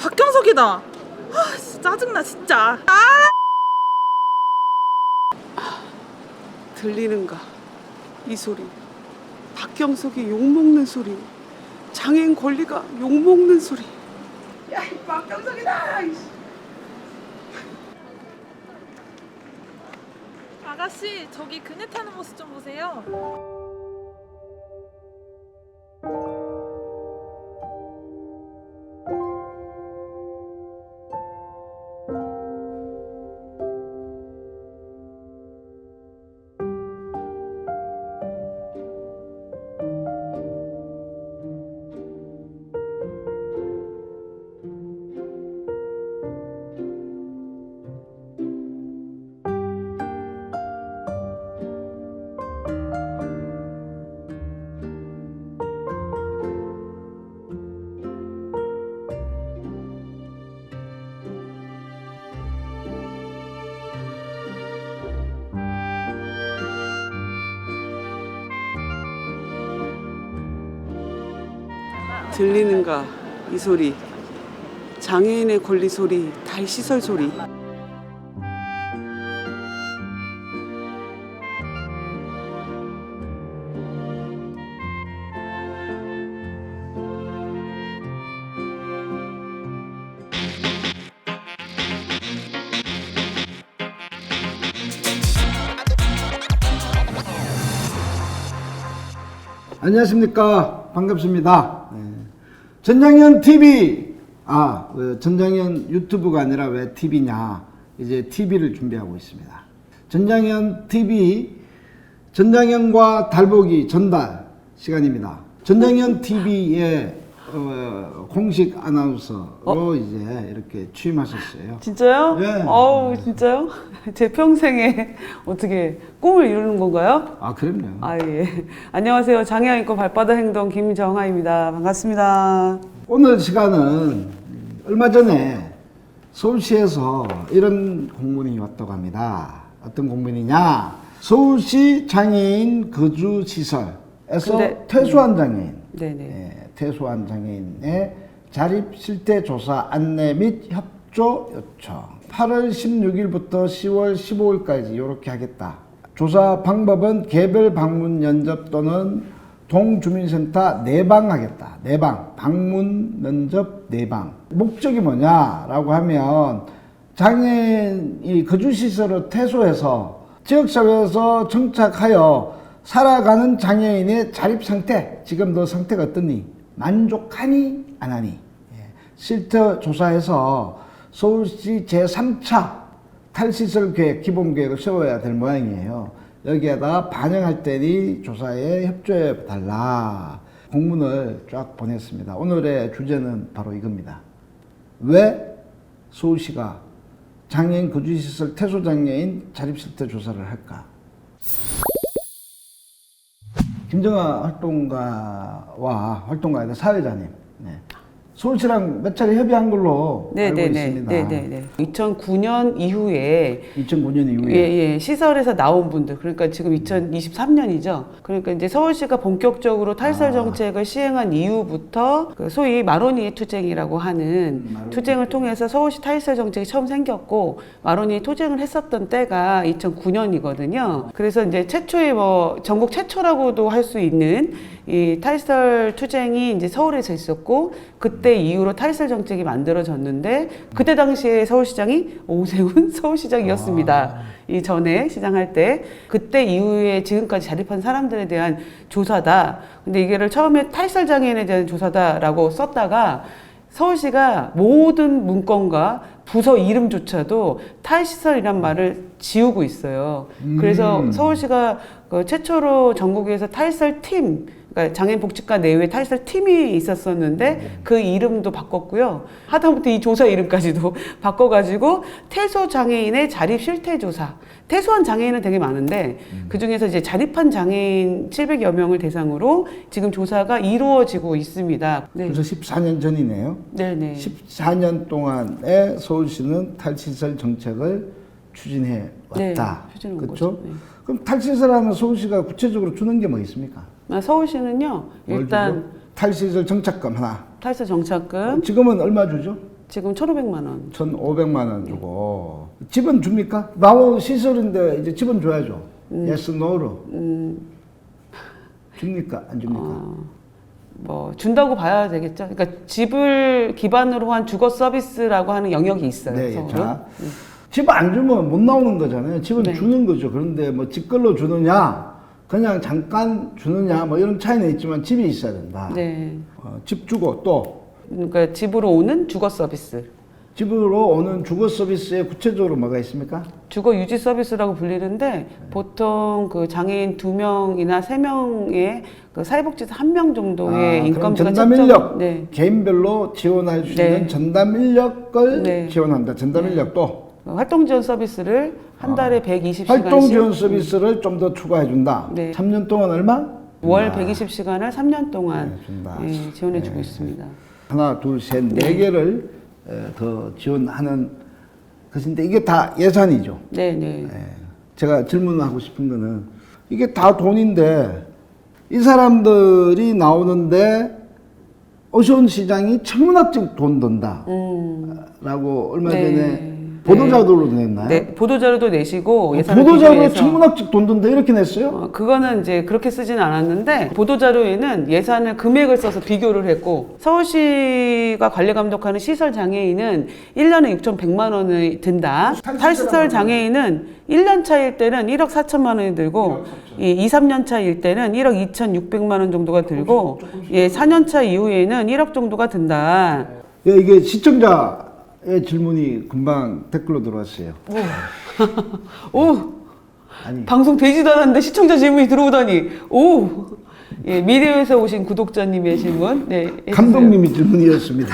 박경석이다. 진짜 짜증나 진짜. 들리는가 이 소리. 박경석이 욕먹는 소리. 장애인 권리가 욕먹는 소리. 야, 이 박경석이다. 아가씨 저기 그네 타는 모습 좀 보세요. 들리는가 이 소리. 장애인의 권리 소리, 탈시설 소리. 안녕하십니까. 반갑습니다. 전장현 TV. 전장현 유튜브가 아니라 왜 TV냐. 이제 TV를 준비하고 있습니다. 전장현 TV, 전장현과 달보기 전달 시간입니다. 전장현 TV의 공식 아나운서로 이제 이렇게 취임하셨어요. 진짜요? 예. 어우, 진짜요? 제 평생에 어떻게 꿈을 이루는 건가요? 그럼요. 예. 안녕하세요. 장애인권 발바닥 행동 김정아입니다. 반갑습니다. 오늘 시간은 얼마 전에 서울시에서 이런 공문이 왔다고 합니다. 어떤 공문이냐? 서울시 장애인 거주시설에서 퇴소한 장애인, 네네. 퇴소한 장애인의 자립 실태 조사 안내 및 협조 요청. 8월 16일부터 10월 15일까지 이렇게 하겠다. 조사 방법은 개별 방문 면접 또는 동주민센터 내방하겠다. 내방, 방문 면접 내방. 목적이 뭐냐라고 하면 장애인이 거주시설을 퇴소해서 지역사회에서 정착하여 살아가는 장애인의 자립상태, 지금 너 상태가 어떠니? 만족하니? 안 하니? 실태 조사해서 서울시 제3차 탈시설 계획, 기본계획을 세워야 될 모양이에요. 여기에다 반영할 때니 조사에 협조해 달라. 공문을 쫙 보냈습니다. 오늘의 주제는 바로 이겁니다. 왜 서울시가 장애인 거주시설 퇴소장애인 자립실태 조사를 할까? 김정아 활동가의 사회자님, 서울시랑 몇 차례 협의한 걸로 알고 있습니다. 네네네. 2009년 이후에 2009년 이후에 시설에서 나온 분들, 그러니까 지금 2023년이죠. 그러니까 이제 서울시가 본격적으로 탈설 정책을 시행한 이후부터 그 소위 마로니에 투쟁이라고 하는 투쟁을 통해서 서울시 탈설 정책이 처음 생겼고 마로니에 투쟁을 했었던 때가 2009년이거든요. 그래서 이제 최초의 전국 최초라고도 할 수 있는 이 탈설 투쟁이 이제 서울에서 있었고 그때 이후로 탈설 정책이 만들어졌는데 그때 당시에 서울시장이 오세훈 서울시장이었습니다. 이전에 시장할 때 그때 이후에 지금까지 자립한 사람들에 대한 조사다. 근데 이게를 처음에 탈설 장애인에 대한 조사다라고 썼다가 서울시가 모든 문건과 부서 이름조차도 탈시설이란 말을 지우고 있어요. 그래서 서울시가 최초로 전국에서 탈설팀, 그러니까 장애인 복지과 내외에 탈설팀이 있었었는데 그 이름도 바꿨고요. 하다못해 이 조사 이름까지도 바꿔가지고 퇴소 장애인의 자립 실태 조사. 퇴소한 장애인은 되게 많은데 그 중에서 이제 자립한 장애인 700여 명을 대상으로 지금 조사가 이루어지고 있습니다. 네. 그래서 14년 전이네요. 네네. 14년 동안에 서울시는 탈시설 정책을 추진해 왔다. 네, 추진해 온 그렇죠? 거죠. 네. 그럼 탈시설하면 서울시가 구체적으로 주는 게 뭐 있습니까? 서울시는요, 일단 탈시설 정착금 하나. 탈설 정착금 지금은 얼마 주죠? 지금 1,500만 원. 1,500만 원 주고 집은 줍니까? 나오 시설인데 이제 집은 줘야죠. yes, no로. 줍니까? 안 줍니까? 뭐 준다고 봐야 되겠죠. 그러니까 집을 기반으로 한 주거 서비스라고 하는 영역이 있어요. 네, 서울은. 자, 집 안 주면 못 나오는 거잖아요. 집은 네. 주는 거죠. 그런데 뭐 집걸로 주느냐, 그냥 잠깐 주느냐, 뭐 이런 차이는 있지만 집이 있어야 된다. 네. 집 주고 또 그러니까 집으로 오는 주거 서비스. 집으로 오는 주거 서비스에 구체적으로 뭐가 있습니까? 주거 유지 서비스라고 불리는데 보통 그 장애인 2명이나 3명의 그 사회복지사 1명 정도의 인건비가 전담 인력, 네. 개인별로 지원할 수 네. 있는 전담 인력을 네. 지원한다. 전담 인력도 활동 지원 서비스를 한 달에 120시간씩 활동 지원 서비스를 좀 더 추가해 준다. 네. 3년 동안 얼마? 월 120시간을 3년 동안 네, 준다. 지원해 주고 있습니다. 하나, 둘, 셋, 네 개를 더 지원하는 것인데 이게 다 예산이죠. 네, 네. 제가 질문하고 싶은 거는 이게 다 돈인데 이 사람들이 나오는데 어시원 시장이 천문학적 돈 든다 라고 얼마 네. 전에 보도자료로 냈나요? 네, 보도자료도 내시고 예산을 보도자료에 비교해서 천문학적 돈 든다 이렇게 냈어요? 그거는 이제 그렇게 쓰지는 않았는데 보도자료에는 예산을 금액을 써서 비교를 했고 서울시가 관리 감독하는 시설 장애인은 1년에 6,100만 원이 든다. 탈시설 장애인은 1년 차일 때는 1억 4천만 원이 들고 2, 3년 차일 때는 1억 2,600만 원 정도가 들고 4년 차 이후에는 1억 정도가 든다. 예, 이게 시청자의 질문이 금방 댓글로 들어왔어요. 오! 아니, 방송 되지도 않았는데 시청자 질문이 들어오다니. 오! 예, 미디어에서 오신 구독자님의 질문. 네. 해주세요. 감독님이 질문이었습니다.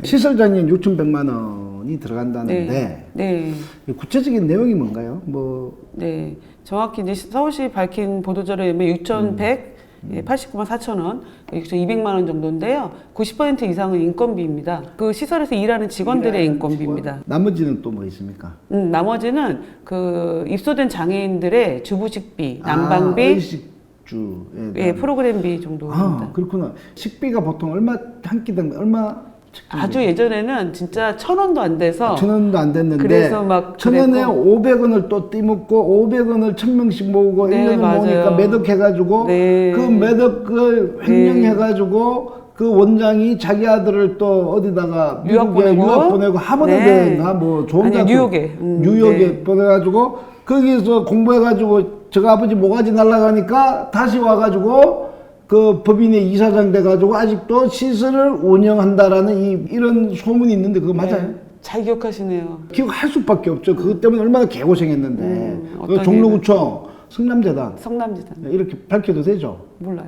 시설장애인 6,100만 원이 들어간다는데 네. 구체적인 내용이 뭔가요? 뭐 네. 정확히 이제 서울시 밝힌 보도자료에 의하면 6,189만 4천 원, 6,200만 원 정도인데요. 90% 이상은 인건비입니다. 그 시설에서 일하는 직원들의 인건비입니다. 나머지는 또 뭐 있습니까? 나머지는 그 입소된 장애인들의 주부식비, 난방비, 의식주에 예, 프로그램비 정도입니다. 그렇구나. 식비가 보통 얼마 한 끼당 얼마? 아주 예전에는 진짜 1,000원도 안 돼서 1,000원도 안 됐는데 그래서 막 1,000원에 그랬고. 500원을 또 띠먹고 500원을 1,000명씩 모으고 네, 1년을 맞아요. 모으니까 매덕해가지고 네. 그 매덕을 횡령해가지고 그 원장이 자기 아들을 또 어디다가 유학 미국에 보내고. 유학 보내고 하버드대인가 뭐 좋은 아니, 대학교 뉴욕에. 뉴욕에 네. 보내가지고 거기서 공부해가지고 저가 아버지 모가지 날라가니까 다시 와가지고 그 법인의 이사장 돼가지고 아직도 시설을 운영한다라는 이런 소문이 있는데 그거 맞아요? 네, 잘 기억하시네요. 기억할 수밖에 없죠. 그것 때문에 얼마나 개고생했는데. 그 어떤 종로구청 성남재단 성남지단. 이렇게 밝혀도 되죠. 몰라요.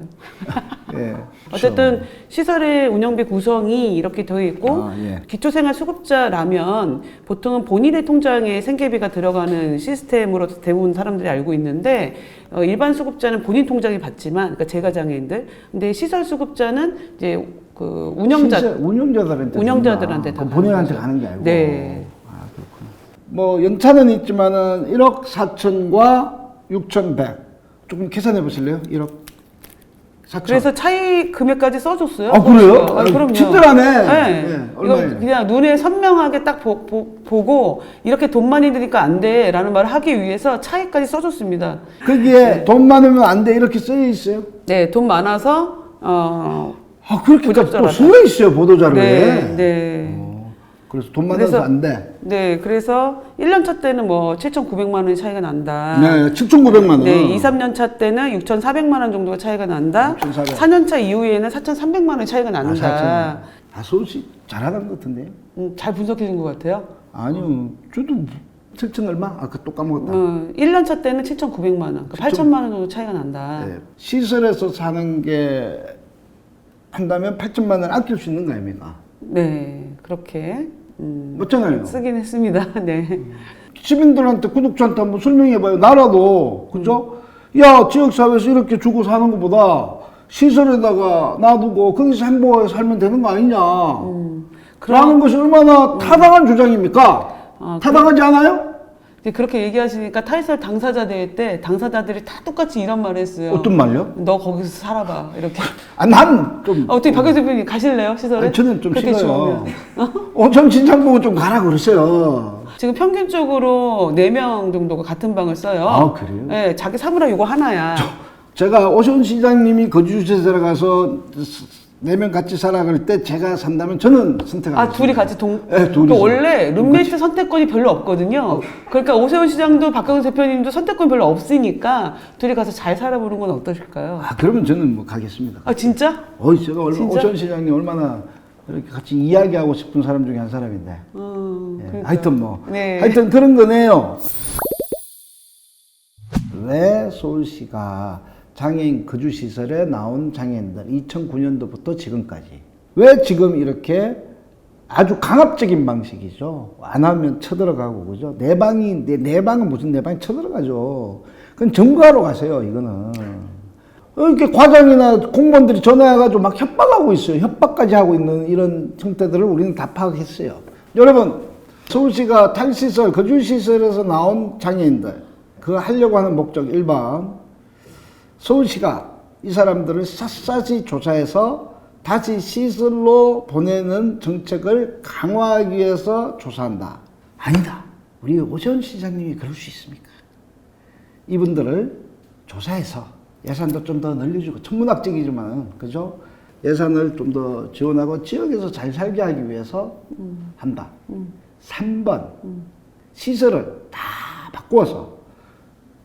예. 어쨌든 시설의 운영비 구성이 이렇게 되어 있고 예. 기초생활수급자라면 보통은 본인의 통장에 생계비가 들어가는 시스템으로 대부분 사람들이 알고 있는데 일반 수급자는 본인 통장에 받지만 그러니까 재가장애인들 근데 시설수급자는 이제 그 운영자들한테 다 본인한테 거죠. 가는 게 아니고. 네. 아, 그렇구나. 뭐 연차는 있지만은 1억 4천과 6,100 조금 계산해 보실래요? 1억 4천. 그래서 차이 금액까지 써줬어요. 아, 그래요? 아, 그럼요. 친절하네. 네. 네, 이거 얼마예요? 그냥 눈에 선명하게 딱 보고 이렇게 돈 많이 드니까 안 돼. 라는 말을 하기 위해서 차이까지 써줬습니다. 거기에 돈 많으면 안 돼 이렇게 쓰여 있어요? 네, 돈 많아서, 아, 그렇게까지 또 부적절하다. 쓰여 있어요, 보도자료에. 네, 네. 그래서 돈 많아서 안 돼. 네, 그래서 1년 차 때는 뭐 7,900만 원의 차이가 난다. 네, 7,900만 원. 네, 2, 3년 차 때는 6,400만 원 정도가 차이가 난다. 6,400. 4년 차 이후에는 4,300만 원의 차이가 난다. 서울시 잘하는 것 같은데요? 잘 분석해 준 것 같아요. 아니요, 저도 7천 얼마? 아까 또 까먹었다. 1년 차 때는 7,900만 원, 8천만 원 정도 차이가 난다. 네, 시설에서 사는 게 한다면 8천만 원 아낄 수 있는 거 아닙니까? 네, 그렇게 맞잖아요. 쓰긴 했습니다. 네. 시민들한테 구독자한테 한번 설명해봐요. 나라도 그죠? 야, 지역사회에서 이렇게 주고 사는 것보다 시설에다가 놔두고 거기서 행복하게 살면 되는 거 아니냐? 라는 것이 얼마나 타당한 주장입니까? 타당하지 않아요? 근데 그렇게 얘기하시니까 탈설 당사자 대회 때 당사자들이 다 똑같이 이런 말을 했어요. 어떤 말요? 너 거기서 살아봐 이렇게. 난 좀. 어떻게 박영수 대표님 가실래요 시설에? 아니, 저는 좀 그렇게 싫어요. 좋으면. 오천 신장 보고 좀 가라 그러세요. 지금 평균적으로 4명 정도가 같은 방을 써요. 아, 그래요? 네, 자기 사무라 요거 하나야. 제가 오션 시장님이 거주지에 들어가서 4명 같이 살아 그럴 때 제가 산다면 저는 선택하겠습니다. 아, 둘이 같이 네, 둘이서. 그러니까 원래 룸메이트 선택권이 별로 없거든요. 그러니까 오세훈 시장도 박영수 대표님도 선택권이 별로 없으니까 둘이 가서 잘 살아보는 건 어떠실까요? 아, 그러면 저는 뭐 가겠습니다. 아, 진짜? 제가 진짜? 오션 시장님 얼마나 이렇게 같이 이야기하고 싶은 사람 중에 한 사람인데. 예, 그러니까. 하여튼 뭐. 네. 하여튼 그런 거네요. 왜 서울시가 장애인 거주시설에 나온 장애인들 2009년도부터 지금까지 왜 지금 이렇게 아주 강압적인 방식이죠. 안 하면 쳐들어가고 그죠. 내 방은 무슨 내 방에 쳐들어가죠. 그건 점거하러 가세요. 이거는. 이렇게 과장이나 공무원들이 전화해가지고 막 협박하고 있어요. 협박까지 하고 있는 이런 형태들을 우리는 다 파악했어요. 여러분, 서울시가 탈시설, 거주시설에서 나온 장애인들, 그거 하려고 하는 목적 1번. 서울시가 이 사람들을 샅샅이 조사해서 다시 시설로 보내는 정책을 강화하기 위해서 조사한다. 아니다. 우리 오세훈 시장님이 그럴 수 있습니까? 이분들을 조사해서 예산도 좀 더 늘려주고 천문학적이지만 그죠? 예산을 좀 더 지원하고 지역에서 잘 살게 하기 위해서 한다. 3번 시설을 다 바꾸어서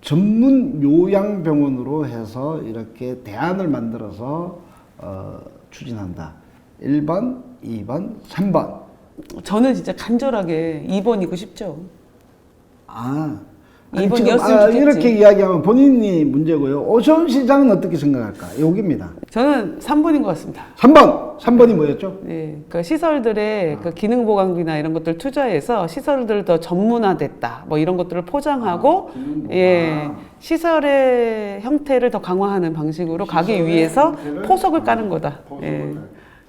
전문 요양병원으로 해서 이렇게 대안을 만들어서 추진한다. 1번, 2번, 3번. 저는 진짜 간절하게 2번이고 싶죠. 아니, 2번이었으면 좋겠지. 이렇게 이야기하면 본인이 문제고요. 오세훈 시장은 어떻게 생각할까? 여기입니다. 저는 3번인 것 같습니다. 3번이 뭐였죠? 네, 그러니까 시설들의 그 기능 보강비나 이런 것들 투자해서 시설들을 더 전문화됐다, 뭐 이런 것들을 포장하고, 예, 시설의 형태를 더 강화하는 방식으로 가기 위해서 포석을 까는 거다. 예.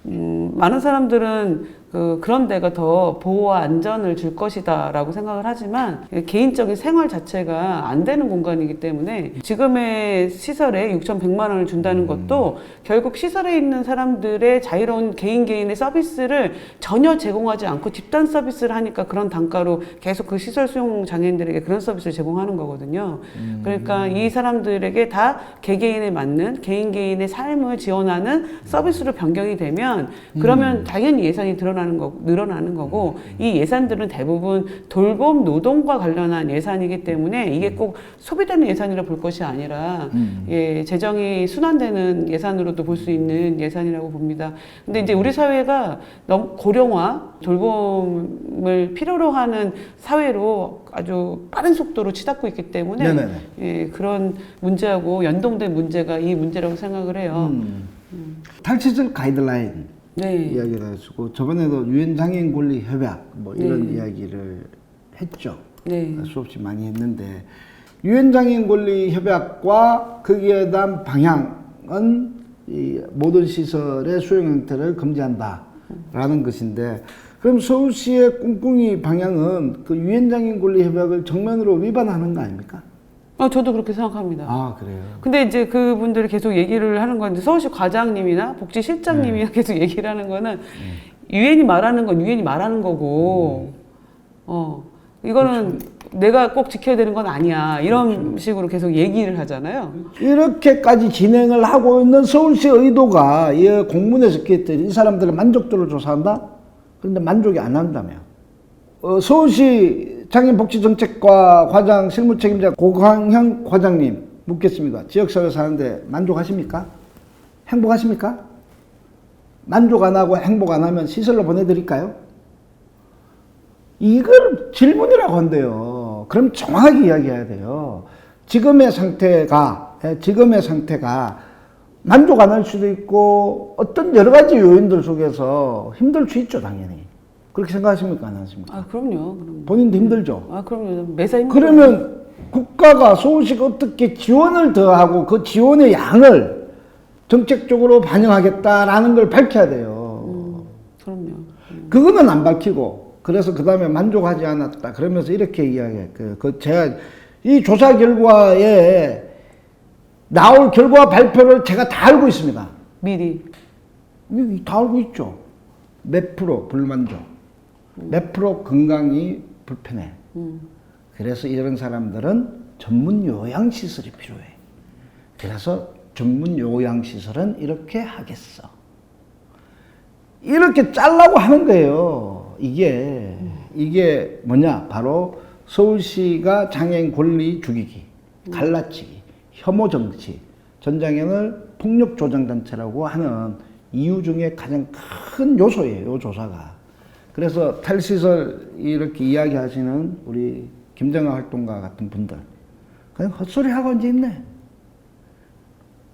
많은 사람들은 그런 데가 더 보호와 안전을 줄 것이다라고 생각을 하지만 개인적인 생활 자체가 안 되는 공간이기 때문에 지금의 시설에 6,100만 원을 준다는 것도 결국 시설에 있는 사람들의 자유로운 개인의 서비스를 전혀 제공하지 않고 집단 서비스를 하니까 그런 단가로 계속 그 시설 수용 장애인들에게 그런 서비스를 제공하는 거거든요. 그러니까 이 사람들에게 다 개개인에 맞는 개인의 삶을 지원하는 서비스로 변경이 되면 그러면 당연히 예산이 늘어나는 거고 이 예산들은 대부분 돌봄 노동과 관련한 예산이기 때문에 이게 꼭 소비되는 예산이라 볼 것이 아니라 예, 재정이 순환되는 예산으로도 볼 수 있는 예산이라고 봅니다. 근데 이제 우리 사회가 너무 고령화, 돌봄을 필요로 하는 사회로 아주 빠른 속도로 치닫고 있기 때문에 예, 그런 문제하고 연동된 문제가 이 문제라고 생각을 해요. 탈시설 가이드라인 네. 이야기를 하시고 저번에도 유엔 장애인 권리 협약 뭐 이런 네. 이야기를 했죠. 네. 수없이 많이 했는데 유엔 장애인 권리 협약과 거기에 대한 방향은 이 모든 시설의 수용 형태를 금지한다라는 것인데 그럼 서울시의 꿍꿍이 방향은 그 유엔 장애인 권리 협약을 정면으로 위반하는 거 아닙니까? 저도 그렇게 생각합니다. 아, 그래요. 근데 이제 그분들이 계속 얘기를 하는 건 서울시 과장님이나 복지실장님이 계속 얘기를 하는 거는 유엔이 말하는 건 유엔이 말하는 거고, 이거는 내가 꼭 지켜야 되는 건 아니야. 이런 식으로 계속 얘기를 하잖아요. 이렇게까지 진행을 하고 있는 서울시 의도가 이 공문에 적혀있듯이 이 사람들의 만족도를 조사한다? 그런데 만족이 안 한다며. 서울시 장애인복지정책과 과장 실무책임자 고광형 과장님 묻겠습니다. 지역사회 사는데 만족하십니까? 행복하십니까? 만족 안 하고 행복 안 하면 시설로 보내드릴까요? 이걸 질문이라고 한대요. 그럼 정확하게 이야기해야 돼요. 지금의 상태가 만족 안 할 수도 있고 어떤 여러 가지 요인들 속에서 힘들 수 있죠, 당연히. 그렇게 생각하십니까? 안 하십니까? 그럼요. 본인도 힘들죠? 그럼요. 매사 힘들어요. 그러면 국가가 서울시가 어떻게 지원을 더하고 그 지원의 양을 정책적으로 반영하겠다라는 걸 밝혀야 돼요. 그럼요. 그거는 안 밝히고 그래서 그 다음에 만족하지 않았다. 그러면서 이렇게 이야기했어요. 제가 이 조사 결과에 나올 결과 발표를 제가 다 알고 있습니다. 미리. 다 알고 있죠. 몇 프로 불만족, 몇 프로 건강이 불편해. 그래서 이런 사람들은 전문 요양시설이 필요해. 그래서 전문 요양시설은 이렇게 하겠어. 이렇게 짤라고 하는 거예요. 이게 뭐냐? 바로 서울시가 장애인 권리 죽이기, 갈라치기, 혐오 정치, 전장현을 폭력 조장 단체라고 하는 이유 중에 가장 큰 요소예요. 이 조사가. 그래서 탈시설 이렇게 이야기하시는 우리 김정아 활동가 같은 분들 그냥 헛소리 하고 앉아 있네.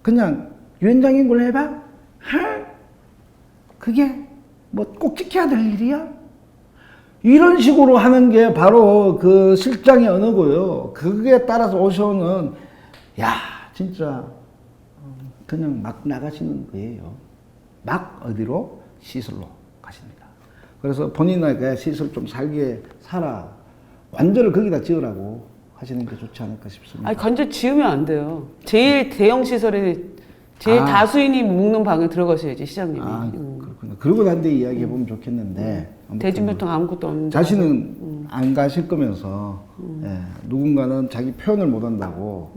그냥 유엔장애인 권리 해봐? 하? 그게 뭐 꼭 지켜야 될 일이야? 이런 식으로 하는 게 바로 그 실장의 언어고요. 그게 따라서 오셔는 야 진짜 그냥 막 나가시는 거예요. 막 어디로? 시설로 가십니다. 그래서 본인에게 시설 좀 살게 살아. 관절을 거기다 지으라고 하시는 게 좋지 않을까 싶습니다. 아니, 관절 지으면 안 돼요. 제일 대형 시설에 제일 다수인이 묵는 방에 들어가셔야지, 시장님이. 그렇구나. 그러고 난 뒤에 이야기해보면 좋겠는데. 대중교통 아무것도 없는데. 자신은 안 가실 거면서, 예, 누군가는 자기 표현을 못 한다고,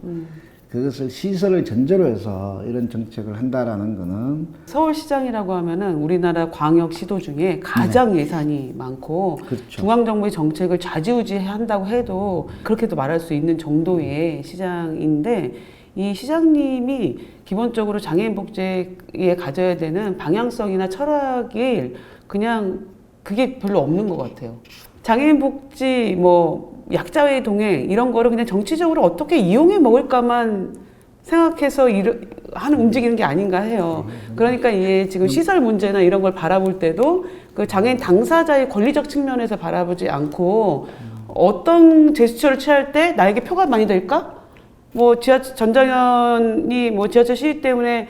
그것을 시설을 전제로 해서 이런 정책을 한다라는 거는. 서울시장이라고 하면은 우리나라 광역 시도 중에 가장 예산이 많고, 그렇죠. 중앙정부의 정책을 좌지우지한다고 해도 그렇게도 말할 수 있는 정도의 시장인데, 이 시장님이 기본적으로 장애인 복지에 가져야 되는 방향성이나 철학이 그냥 그게 별로 없는 것 같아요. 장애인 복지, 뭐, 약자의 동행, 이런 거를 그냥 정치적으로 어떻게 이용해 먹을까만 생각해서 하는 움직이는 게 아닌가 해요. 그러니까 이게 지금 시설 문제나 이런 걸 바라볼 때도 그 장애인 당사자의 권리적 측면에서 바라보지 않고 어떤 제스처를 취할 때 나에게 표가 많이 될까? 뭐 전장현이 뭐 지하철 시위 때문에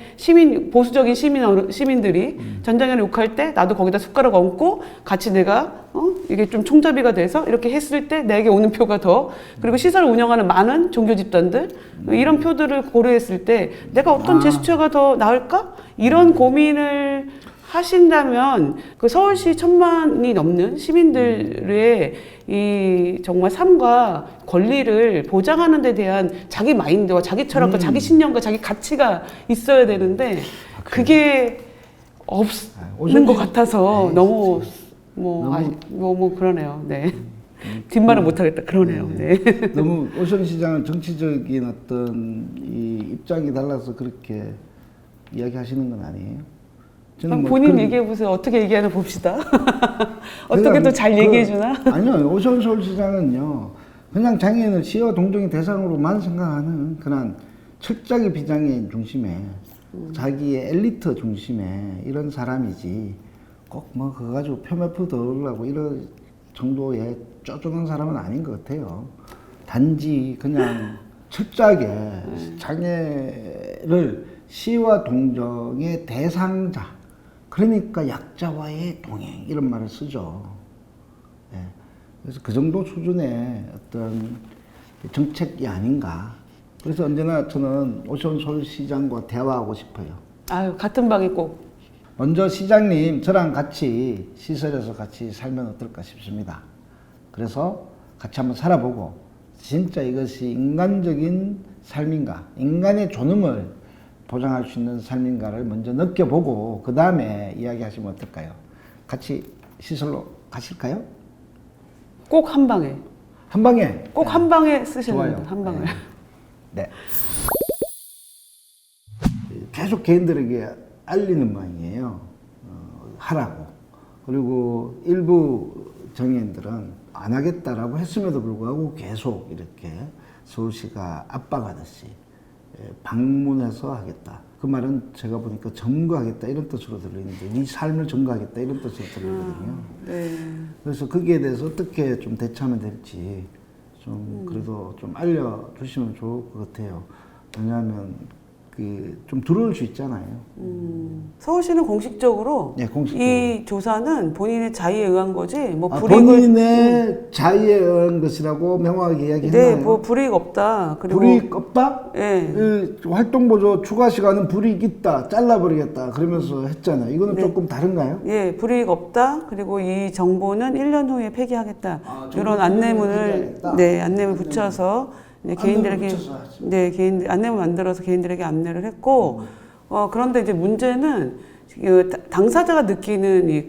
보수적인 시민들이 전장현을 욕할 때 나도 거기다 숟가락 얹고 같이 내가 이게 좀 총잡이가 돼서 이렇게 했을 때 내게 오는 표가 더, 그리고 시설을 운영하는 많은 종교 집단들 이런 표들을 고려했을 때 내가 어떤 제스처가 더 나을까? 이런 고민을 하신다면 그 서울시 1,000만이 넘는 시민들의 이 정말 삶과 권리를 보장하는 데 대한 자기 마인드와 자기 철학과 자기 신념과 자기 가치가 있어야 되는데 그게 없는 것 같아서 너무 뭐 그러네요. 네. 뒷말을 못하겠다. 그러네요. 네. 너무 오션 시장은 정치적인 어떤 이 입장이 달라서 그렇게 이야기하시는 건 아니에요? 저는 본인 얘기해보세요. 어떻게 얘기하나 봅시다. 어떻게 또 잘 얘기해주나? 아니요. 오션 서울시장은요. 그냥 장애인을 시와 동정의 대상으로만 생각하는 그런 철저하게 비장애인 중심에 자기의 엘리트 중심에 이런 사람이지 꼭 뭐 그거 가지고 표매표 덜으려고 이런 정도의 쪼쪼한 사람은 아닌 것 같아요. 단지 그냥 철저하게 장애를 시와 동정의 대상자, 그러니까 약자와의 동행 이런 말을 쓰죠. 네. 그래서 그 정도 수준의 어떤 정책이 아닌가. 그래서 언제나 저는 오션 서울시장과 대화하고 싶어요. 아유, 같은 방에 꼭. 먼저 시장님 저랑 같이 시설에서 같이 살면 어떨까 싶습니다. 그래서 같이 한번 살아보고 진짜 이것이 인간적인 삶인가, 인간의 존엄을 보장할 수 있는 삶인가를 먼저 느껴보고 그 다음에 이야기하시면 어떨까요? 같이 시설로 가실까요? 꼭 한 방에. 한 방에. 꼭 한 방에 쓰시는 좋아요. 분, 한 방을. 네. 계속 개인들에게 알리는 모양이에요. 하라고. 그리고 일부 정의인들은 안 하겠다라고 했음에도 불구하고 계속 이렇게 서울시가 압박하듯이 방문해서 하겠다. 그 말은 제가 보니까 점거하겠다 이런 뜻으로 들리는데 네 삶을 점거하겠다 이런 뜻으로 들리거든요. 네. 그래서 거기에 대해서 어떻게 좀 대처하면 될지 좀 그래도 좀 알려주시면 좋을 것 같아요. 왜냐하면 좀 들어올 수 있잖아요. 서울시는 공식적으로 네, 공식적으로. 이 조사는 본인의 자의에 의한 거지 뭐 불이익을 본인의 자의에 의한 것이라고 명확하게 이야기했나요? 네, 뭐 불이익 없다. 그리고 불이익 없다? 네. 활동보조 추가 시간은 불이익 있다. 잘라버리겠다. 그러면서 했잖아요. 이거는 네. 조금 다른가요? 예, 불이익 없다. 그리고 이 정보는 1년 후에 폐기하겠다. 정보 이런 1년 안내문을 폐기하겠다. 네, 안내문 붙여서 네, 개인들에게 붙여서 하죠. 네, 안내문 만들어서 개인들에게 안내를 했고 그런데 이제 문제는 당사자가 느끼는 이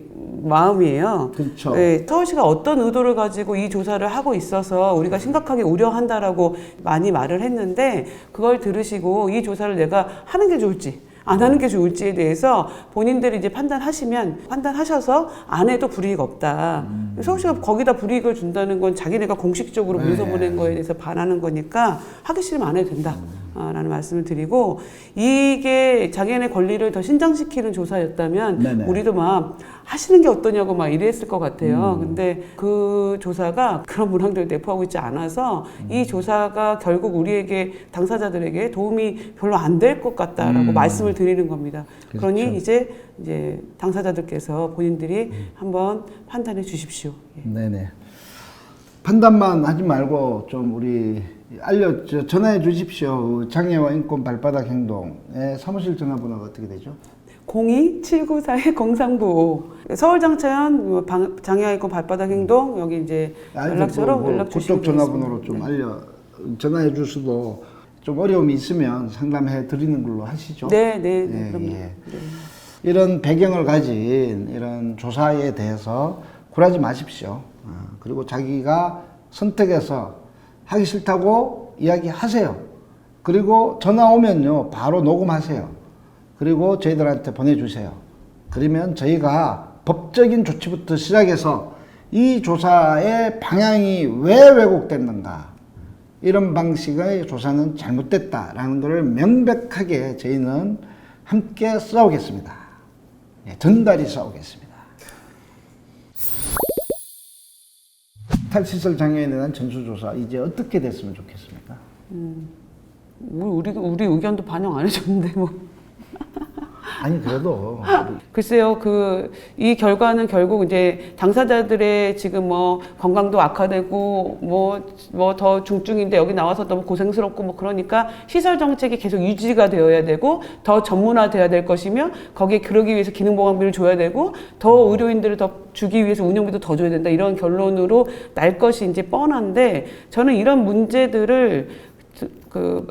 마음이에요. 그렇죠. 네, 서울시가 어떤 의도를 가지고 이 조사를 하고 있어서 우리가 심각하게 우려한다라고 많이 말을 했는데 그걸 들으시고 이 조사를 내가 하는 게 좋을지 안 하는 게 좋을지에 대해서 본인들이 이제 판단하셔서 안 해도 불이익 없다. 서울시가 거기다 불이익을 준다는 건 자기네가 공식적으로 문서 보낸 거에 대해서 반하는 거니까 하기 싫으면 안 해도 된다. 라는 말씀을 드리고 이게 자기네 권리를 더 신장시키는 조사였다면 네네. 우리도 막 하시는 게 어떠냐고 막 이랬을 것 같아요. 근데 그 조사가 그런 문항들을 내포하고 있지 않아서 이 조사가 결국 우리에게 당사자들에게 도움이 별로 안 될 것 같다라고 말씀을 드리는 겁니다. 그렇죠. 그러니 이제 당사자들께서 본인들이 한번 판단해 주십시오. 예. 네네. 판단만 하지 말고 좀 우리 전화해 주십시오. 장애와 인권 발바닥 행동의 사무실 전화번호가 어떻게 되죠? 02-794-0395 서울장차연 장애와 인권 발바닥 행동 여기 이제 연락처로 연락 주시면 그쪽 전화번호로 좀 전화해 주셔도 좀 어려움이 있으면 상담해 드리는 걸로 하시죠. 네, 예, 그럼요. 예. 네. 이런 배경을 가진 이런 조사에 대해서 굴하지 마십시오. 그리고 자기가 선택해서 하기 싫다고 이야기하세요. 그리고 전화 오면요 바로 녹음하세요. 그리고 저희들한테 보내주세요. 그러면 저희가 법적인 조치부터 시작해서 이 조사의 방향이 왜 왜곡됐는가, 이런 방식의 조사는 잘못됐다라는 것을 명백하게 저희는 함께 싸우겠습니다. 전달이 싸우겠습니다. 탈시설 장애인에 대한 전수조사 이제 어떻게 됐으면 좋겠습니까? 우리 의견도 반영 안 해줬는데 뭐. 아니 그래도 글쎄요, 이 결과는 결국 이제 당사자들의 지금 뭐 건강도 악화되고 뭐 더 중증인데 여기 나와서 너무 고생스럽고 뭐 그러니까 시설 정책이 계속 유지가 되어야 되고 더 전문화돼야 될 것이며 거기에 그러기 위해서 기능보강비를 줘야 되고 더 의료인들을 더 주기 위해서 운영비도 더 줘야 된다 이런 결론으로 날 것이 이제 뻔한데 저는 이런 문제들을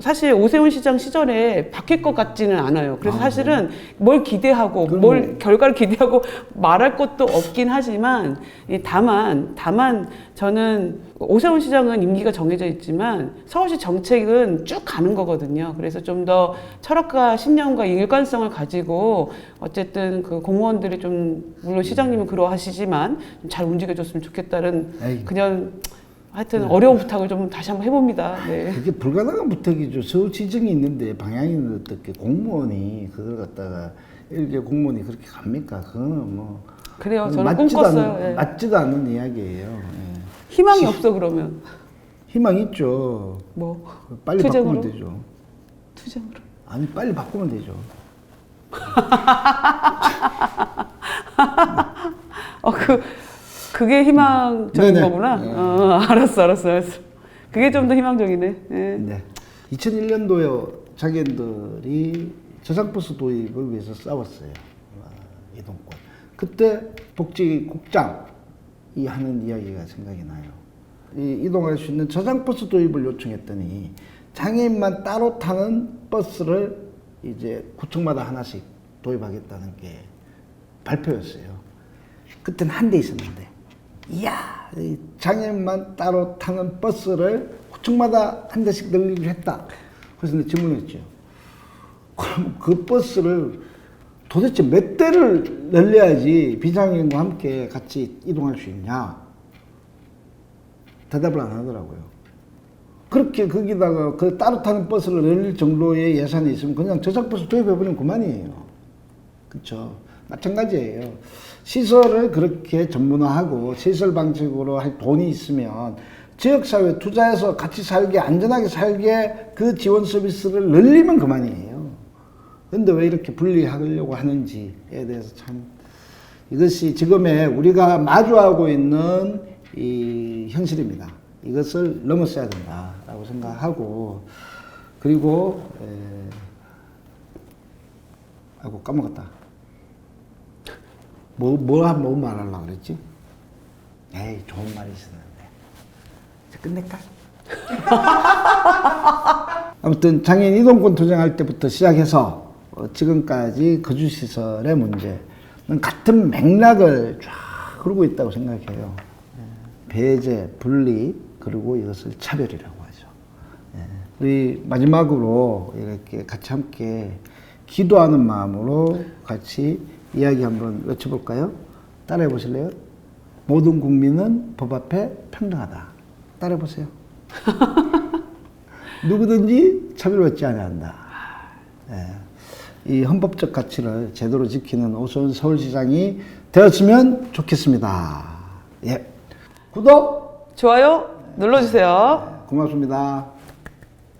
사실 오세훈 시장 시절에 바뀔 것 같지는 않아요. 그래서 사실은 뭘 기대하고 뭘 결과를 기대하고 말할 것도 없긴 하지만 다만 저는 오세훈 시장은 임기가 정해져 있지만 서울시 정책은 쭉 가는 거거든요. 그래서 좀 더 철학과 신념과 일관성을 가지고 어쨌든 그 공무원들이 좀 물론 시장님은 그러하시지만 좀 잘 움직여줬으면 좋겠다는 그냥 하여튼 어려운 부탁을 좀 다시 한번 해봅니다. 네. 그게 불가능한 부탁이죠. 서울시정이 있는데 방향이 어떻게 공무원이 그걸 갖다가 일개 공무원이 그렇게 갑니까? 그거는 뭐 그래요. 저는 꿈꿨어요. 맞지도 않는 이야기예요. 예. 희망이 없어 그러면 희망 있죠. 뭐 빨리 투쟁으로? 바꾸면 되죠. 투쟁으로. 아니 빨리 바꾸면 되죠. 그게 희망적인 네네. 거구나. 알았어. 그게 좀 더 희망적이네. 네. 네. 2001년도에 자기들이 저상버스 도입을 위해서 싸웠어요. 이동권. 그때 복지국장이 하는 이야기가 생각이 나요. 이동할 수 있는 저상버스 도입을 요청했더니 장애인만 따로 타는 버스를 이제 구청마다 하나씩 도입하겠다는 게 발표였어요. 그때는 한 대 있었는데, 이야, 장애인만 따로 타는 버스를 구청마다 한 대씩 늘리기로 했다. 그래서 내가 질문했죠. 그럼 그 버스를 도대체 몇 대를 늘려야지 비장애인과 함께 같이 이동할 수 있냐? 대답을 안 하더라고요. 그렇게 거기다가 그 따로 타는 버스를 늘릴 정도의 예산이 있으면 그냥 저상버스 도입해버리면 그만이에요. 그렇죠? 마찬가지예요. 시설을 그렇게 전문화하고 시설 방식으로 할 돈이 있으면 지역사회에 투자해서 같이 살게, 안전하게 살게 그 지원 서비스를 늘리면 그만이에요. 근데 왜 이렇게 분리하려고 하는지에 대해서 참 이것이 지금의 우리가 마주하고 있는 이 현실입니다. 이것을 넘어서야 된다라고 생각하고 그리고 아이고 까먹었다. 뭐 말하려고 그랬지? 에이 좋은 말이 있었는데 이제 끝낼까? 아무튼 장애인 이동권 투쟁할 때부터 시작해서 지금까지 거주시설의 문제는 같은 맥락을 쫙 흐르고 있다고 생각해요. 배제, 분리, 그리고 이것을 차별이라고 하죠. 우리 마지막으로 이렇게 같이 함께 기도하는 마음으로 같이 이야기 한번 외쳐볼까요? 따라해 보실래요? 모든 국민은 법 앞에 평등하다. 따라해 보세요. 누구든지 차별받지 아니한다. 이 헌법적 가치를 제대로 지키는 오세훈 서울시장이 되었으면 좋겠습니다. 예. 구독! 좋아요 눌러주세요. 고맙습니다.